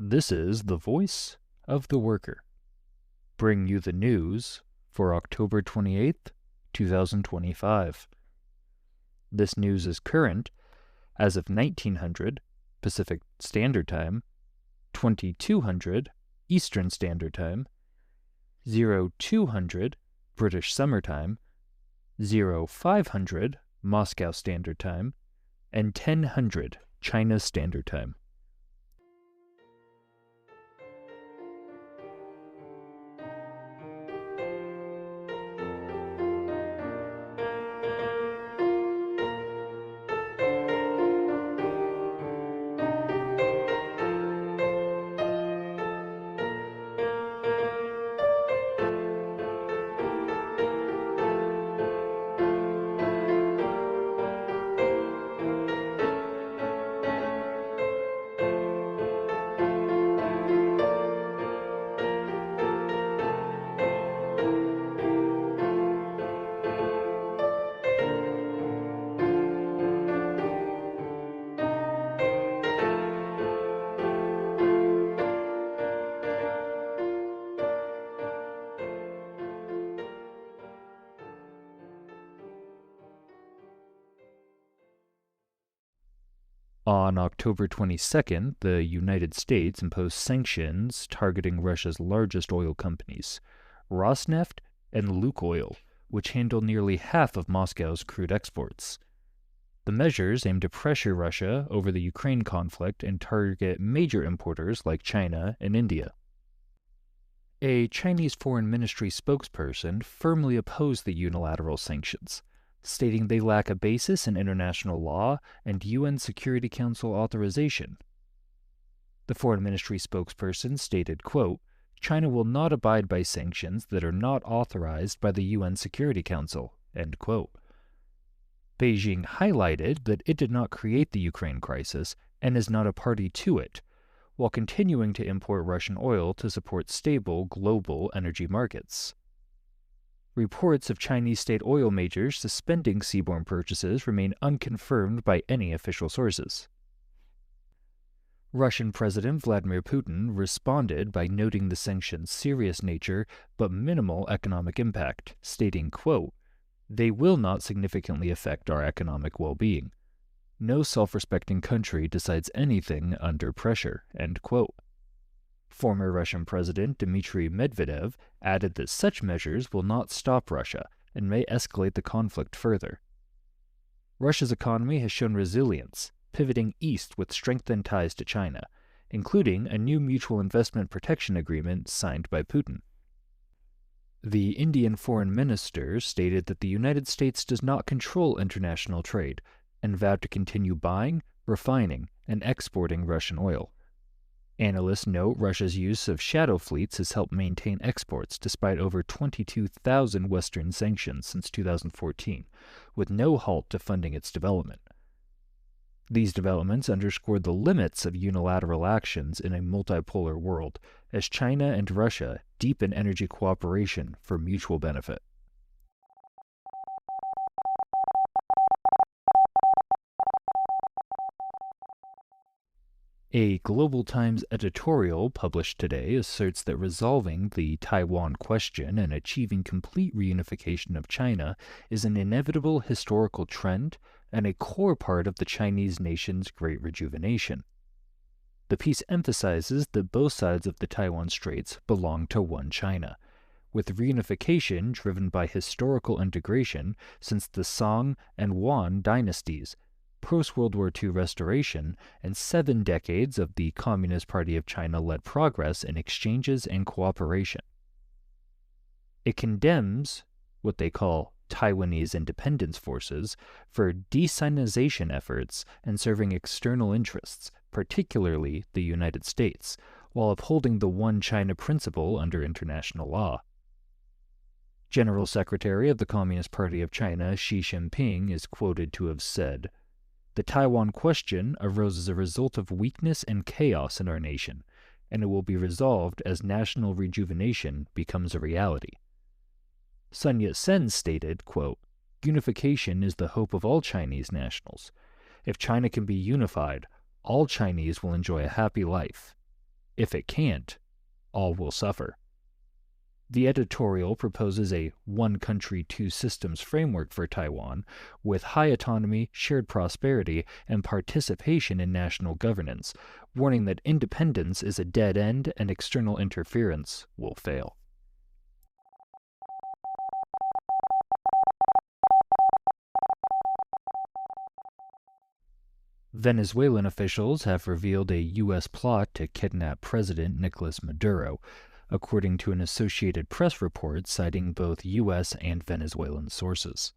This is the voice of the worker, bringing you the news for October 28th, 2025. This news is current as of 1900 Pacific Standard Time, 2200 Eastern Standard Time, 0200 British Summer Time, 0500 Moscow Standard Time, and 1000 China Standard Time. On October 22nd, the United States imposed sanctions targeting Russia's largest oil companies, Rosneft and Lukoil, which handle nearly half of Moscow's crude exports. The measures aim to pressure Russia over the Ukraine conflict and target major importers like China and India. A Chinese Foreign Ministry spokesperson firmly opposed the unilateral sanctions, stating they lack a basis in international law and UN Security Council authorization. The Foreign Ministry spokesperson stated, quote, "China will not abide by sanctions that are not authorized by the UN Security Council," end quote. Beijing highlighted that it did not create the Ukraine crisis and is not a party to it, while continuing to import Russian oil to support stable global energy markets. Reports of Chinese state oil majors suspending seaborne purchases remain unconfirmed by any official sources. Russian President Vladimir Putin responded by noting the sanctions' serious nature but minimal economic impact, stating, quote, "They will not significantly affect our economic well-being. No self-respecting country decides anything under pressure," end quote. Former Russian President Dmitry Medvedev added that such measures will not stop Russia and may escalate the conflict further. Russia's economy has shown resilience, pivoting east with strengthened ties to China, including a new mutual investment protection agreement signed by Putin. The Indian foreign minister stated that the United States does not control international trade and vowed to continue buying, refining, and exporting Russian oil. Analysts note Russia's use of shadow fleets has helped maintain exports despite over 22,000 Western sanctions since 2014, with no halt to funding its development. These developments underscored the limits of unilateral actions in a multipolar world, as China and Russia deepen energy cooperation for mutual benefit. A Global Times editorial published today asserts that resolving the Taiwan question and achieving complete reunification of China is an inevitable historical trend and a core part of the Chinese nation's great rejuvenation. The piece emphasizes that both sides of the Taiwan Straits belong to one China, with reunification driven by historical integration since the Song and Yuan dynasties, post-World War II restoration, and 7 decades of the Communist Party of China-led progress in exchanges and cooperation. It condemns what they call Taiwanese independence forces for de-Sinization efforts and serving external interests, particularly the United States, while upholding the One China principle under international law. General Secretary of the Communist Party of China Xi Jinping is quoted to have said, "The Taiwan question arose as a result of weakness and chaos in our nation, and it will be resolved as national rejuvenation becomes a reality." Sun Yat-sen stated, quote, "Unification is the hope of all Chinese nationals. If China can be unified, all Chinese will enjoy a happy life." If it can't, all will suffer. The editorial proposes a one country, two systems framework for Taiwan, with high autonomy, shared prosperity, and participation in national governance, warning that independence is a dead end and external interference will fail. Venezuelan officials have revealed a U.S. plot to kidnap President Nicolas Maduro, according to an Associated Press report citing both U.S. and Venezuelan sources.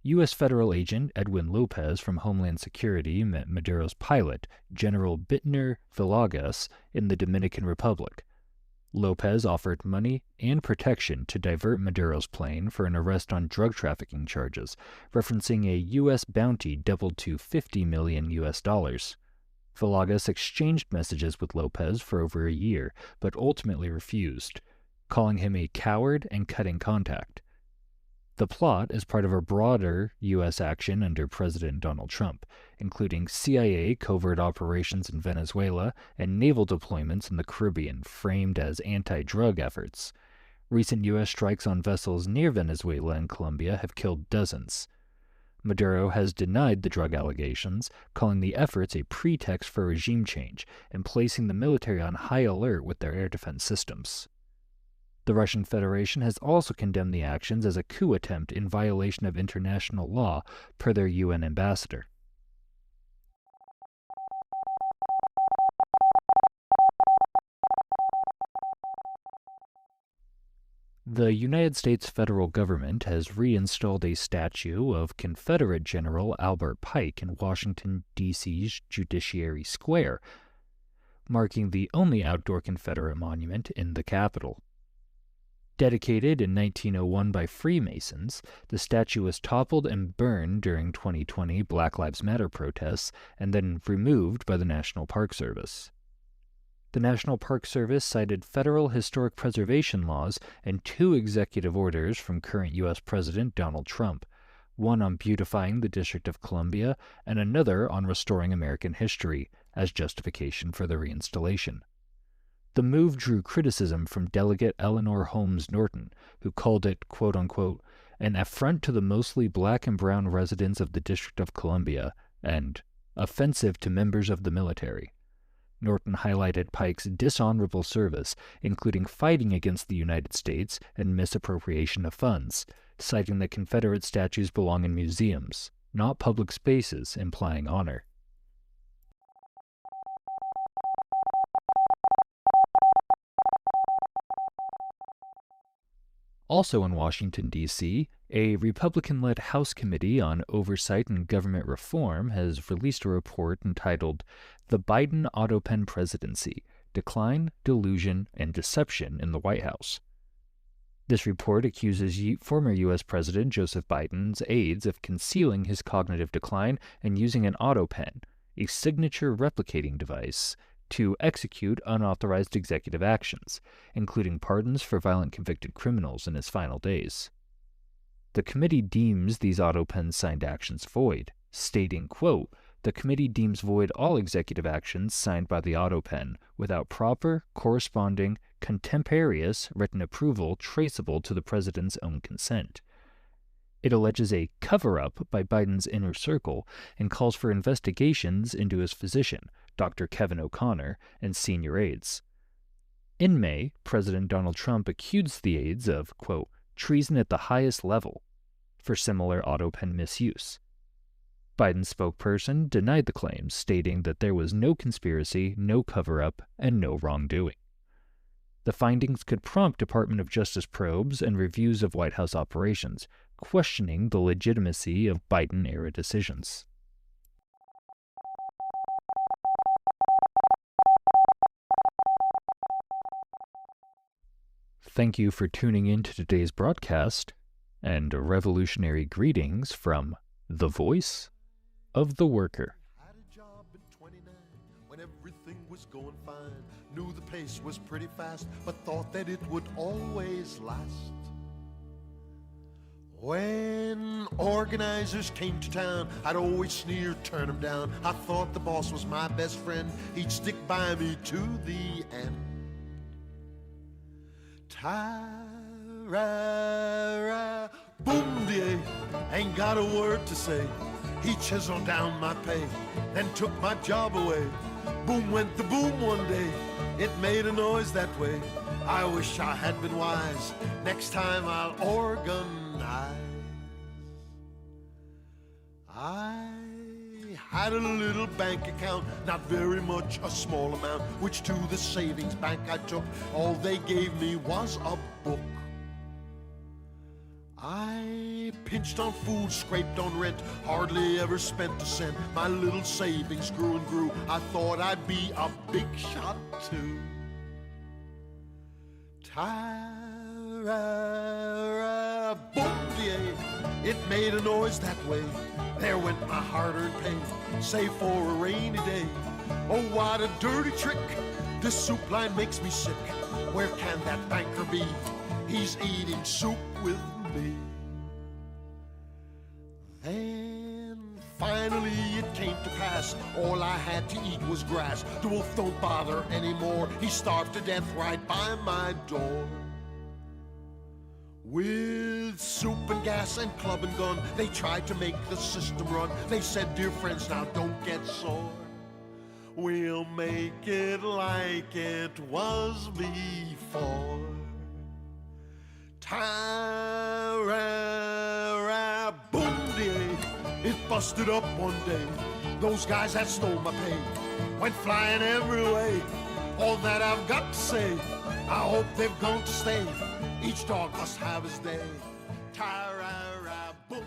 U.S. federal agent Edwin Lopez from Homeland Security met Maduro's pilot, General Bitner Villegas, in the Dominican Republic. Lopez offered money and protection to divert Maduro's plane for an arrest on drug trafficking charges, referencing a U.S. bounty doubled to $50 million. Villegas exchanged messages with Lopez for over a year, but ultimately refused, calling him a coward and cutting contact. The plot is part of a broader U.S. action under President Donald Trump, including CIA covert operations in Venezuela and naval deployments in the Caribbean framed as anti-drug efforts. Recent U.S. strikes on vessels near Venezuela and Colombia have killed dozens. Maduro has denied the drug allegations, calling the efforts a pretext for regime change and placing the military on high alert with their air defense systems. The Russian Federation has also condemned the actions as a coup attempt in violation of international law, per their UN ambassador. The United States federal government has reinstalled a statue of Confederate General Albert Pike in Washington, D.C.'s Judiciary Square, marking the only outdoor Confederate monument in the Capitol. Dedicated in 1901 by Freemasons, the statue was toppled and burned during 2020 Black Lives Matter protests and then removed by the National Park Service. The National Park Service cited federal historic preservation laws and 2 executive orders from current U.S. President Donald Trump, one on beautifying the District of Columbia and another on restoring American history, as justification for the reinstallation. The move drew criticism from Delegate Eleanor Holmes Norton, who called it, quote-unquote, an affront to the mostly black and brown residents of the District of Columbia and offensive to members of the military. Norton highlighted Pike's dishonorable service, including fighting against the United States and misappropriation of funds, citing that Confederate statues belong in museums, not public spaces, implying honor. Also in Washington, D.C., a Republican-led House Committee on Oversight and Government Reform has released a report entitled The Biden Autopen Presidency: Decline, Delusion, and Deception in the White House. This report accuses former U.S. President Joseph Biden's aides of concealing his cognitive decline and using an autopen, a signature replicating device, to execute unauthorized executive actions, including pardons for violent convicted criminals in his final days. The committee deems these autopen signed actions void, stating, quote, the committee deems void all executive actions signed by the autopen without proper, corresponding, contemporaneous written approval traceable to the president's own consent. It alleges a cover-up by Biden's inner circle and calls for investigations into his physician, Dr. Kevin O'Connor, and senior aides. In May, President Donald Trump accused the aides of, quote, treason at the highest level for similar autopen misuse. Biden's spokesperson denied the claims, stating that there was no conspiracy, no cover-up, and no wrongdoing. The findings could prompt Department of Justice probes and reviews of White House operations, questioning the legitimacy of Biden-era decisions. Thank you for tuning in to today's broadcast, and revolutionary greetings from the Voice of the Worker. Had a job at 29 when everything was going fine. Knew the pace was pretty fast, but thought that it would always last. When organizers came to town, I'd always sneer, turn 'em down. I thought the boss was my best friend. He'd stick by me to the end. Ta-ra-ra, boom, de, ain't got a word to say. He chiseled down my pay, then took my job away. Boom went the boom one day, it made a noise that way. I wish I had been wise, next time I'll organize. I had a little bank account, not very much, a small amount, which to the savings bank I took. All they gave me was a book. I pinched on food, scraped on rent, hardly ever spent a cent. My little savings grew and grew, I thought I'd be a big shot too. Ta-ra-ra, boom-de, it made a noise that way. There went my hard-earned pay, save for a rainy day. Oh, what a dirty trick, this soup line makes me sick. Where can that banker be? He's eating soup with me. Then finally it came to pass, all I had to eat was grass. The wolf don't bother anymore, he starved to death right by my door. With soup and gas and club and gun, they tried to make the system run. They said, dear friends, now don't get sore. We'll make it like it was before. Ta-ra-ra, boom-de, it busted up one day. Those guys that stole my pay went flying every way. All that I've got to say, I hope they've gone to stay. Each dog must have his day. Ta-ra-ra, boom.